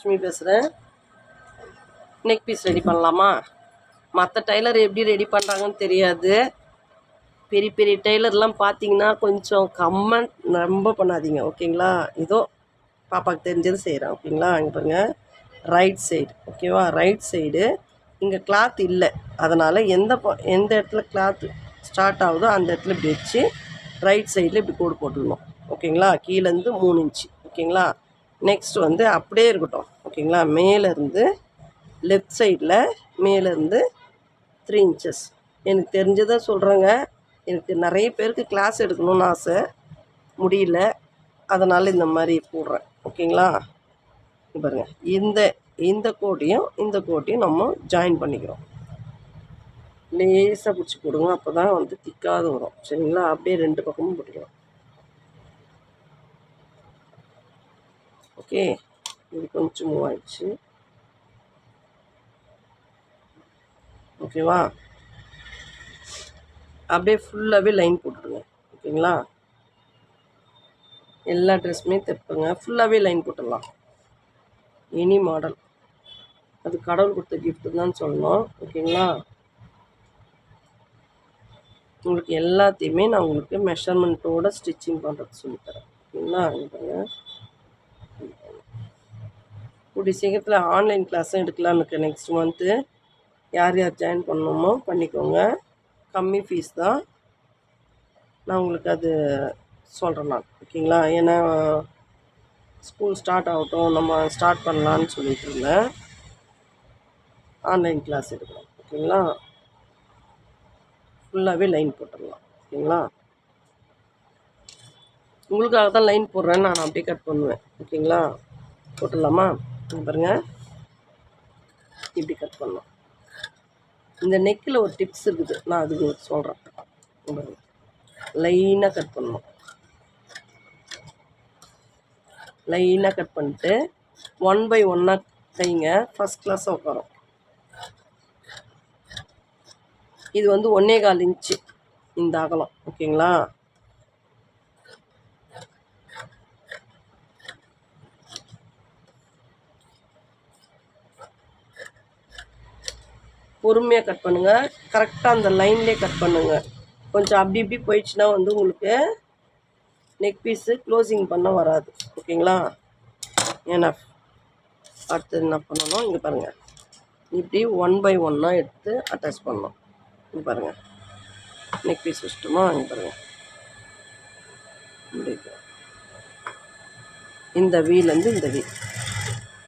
லக்ஷ்மி பேசுகிறேன். Neck piece ready பண்ணலாமா? மற்ற டைலர் எப்படி ரெடி பண்ணுறாங்கன்னு தெரியாது. பெரிய பெரிய டெய்லர்லாம் பார்த்தீங்கன்னா கொஞ்சம் கமெண்ட் ரொம்ப பண்ணாதீங்க, ஓகேங்களா? ஏதோ பாப்பாவுக்கு தெரிஞ்சது செய்கிறேன், ஓகேங்களா? இங்கே பாருங்கள், ரைட் சைடு, ஓகேவா? ரைட் சைடு இங்கே கிளாத் இல்லை, அதனால் எந்த இடத்துல கிளாத் ஸ்டார்ட் ஆகுதோ அந்த இடத்துல இப்படி வச்சு ரைட் சைடில் இப்படி கோடு போட்டுக்கணும், ஓகேங்களா? கீழேருந்து 3 இன்ச்சு, ஓகேங்களா? நெக்ஸ்ட் வந்து அப்படியே இருக்கட்டும், ஓகேங்களா? மேலேருந்து லெஃப்ட் சைடில் மேலேருந்து 3 இன்ச்சஸ். எனக்கு தெரிஞ்சதை சொல்கிறேங்க. எனக்கு நிறைய பேருக்கு கிளாஸ் எடுக்கணும்னு ஆசை, முடியல, அதனால் இந்த மாதிரி போடுறேன், ஓகேங்களா? பாருங்கள், இந்த கோட்டையும் நம்ம ஜாயின் பண்ணிக்கிறோம். லேசாக பிடிச்சி போடுங்க, அப்போ தான் வந்து திக்காத வரும், சரிங்களா? அப்படியே 2 பக்கமும் போட்டுக்கலாம். ஓகே, இது கொஞ்சம் மூவ் ஆயிடுச்சு, ஓகேவா? அப்படியே ஃபுல்லாகவே லைன் போட்டுருங்க, ஓகேங்களா? எல்லா ட்ரெஸ்ஸுமே தைப்பங்க, ஃபுல்லாகவே லைன் போட்டுடலாம். எனி மாடல், அது கடவுள் கொடுத்த கிஃப்ட்டு தான் சொல்லணும், ஓகேங்களா? உங்களுக்கு எல்லாத்தையுமே நான் உங்களுக்கு மெஷர்மெண்ட்டோட ஸ்டிச்சிங் பண்ணுறது சொல்லித்தரேன், ஓகேங்களா? கூடிய சீக்கிரத்தில் ஆன்லைன் கிளாஸும் எடுக்கலான்னு இருக்கேன். நெக்ஸ்ட் மந்த்து யார் ஜாயின் பண்ணணுமோ பண்ணிக்கோங்க. கம்மி ஃபீஸ் தான், நான் உங்களுக்கு அது சொல்கிறேன் நான், ஓகேங்களா? ஏன்னா ஸ்கூல் ஸ்டார்ட் ஆகட்டும், நம்ம ஸ்டார்ட் பண்ணலான்னு சொல்லிட்டு இருந்தேன். ஆன்லைன் கிளாஸ் எடுக்கலாம், ஓகேங்களா? ஃபுல்லாகவே லைன் போட்டுடலாம், ஓகேங்களா? உங்களுக்காக தான் லைன் போடுறேன், நான் அப்படியே கட் பண்ணுவேன், ஓகேங்களா? போட்டுடலாமா? பாருங்கள், இப்படி கட் பண்ணலாம். இந்த நெக்கில் ஒரு டிப்ஸ் இருக்குது, நான் அதுக்கு சொல்கிறேன். லைனாக கட் பண்ணணும், லைனாக கட் பண்ணிட்டு 1 by 1 தைங்க, ஃபஸ்ட் கிளாஸாக உட்காரும். இது வந்து 1.25 இன்ச்சு இந்த அகலம், ஓகேங்களா? பொறுமையாக கட் பண்ணுங்கள், கரெக்டாக அந்த லைன்லேயே கட் பண்ணுங்கள். கொஞ்சம் அப்படி இப்படி போயிடுச்சுன்னா வந்து உங்களுக்கு நெக் பீஸு க்ளோசிங் பண்ண வராது, ஓகேங்களா? ஏன்னா அடுத்தது என்ன பண்ணணும், இங்கே பாருங்கள், இப்படி 1 by 1 எடுத்து அட்டாச் பண்ணணும். இங்கே பாருங்கள், நெக் பீஸ் வச்சுட்டோமா? இங்கே பாருங்கள், இந்த வீலேருந்து இந்த வீ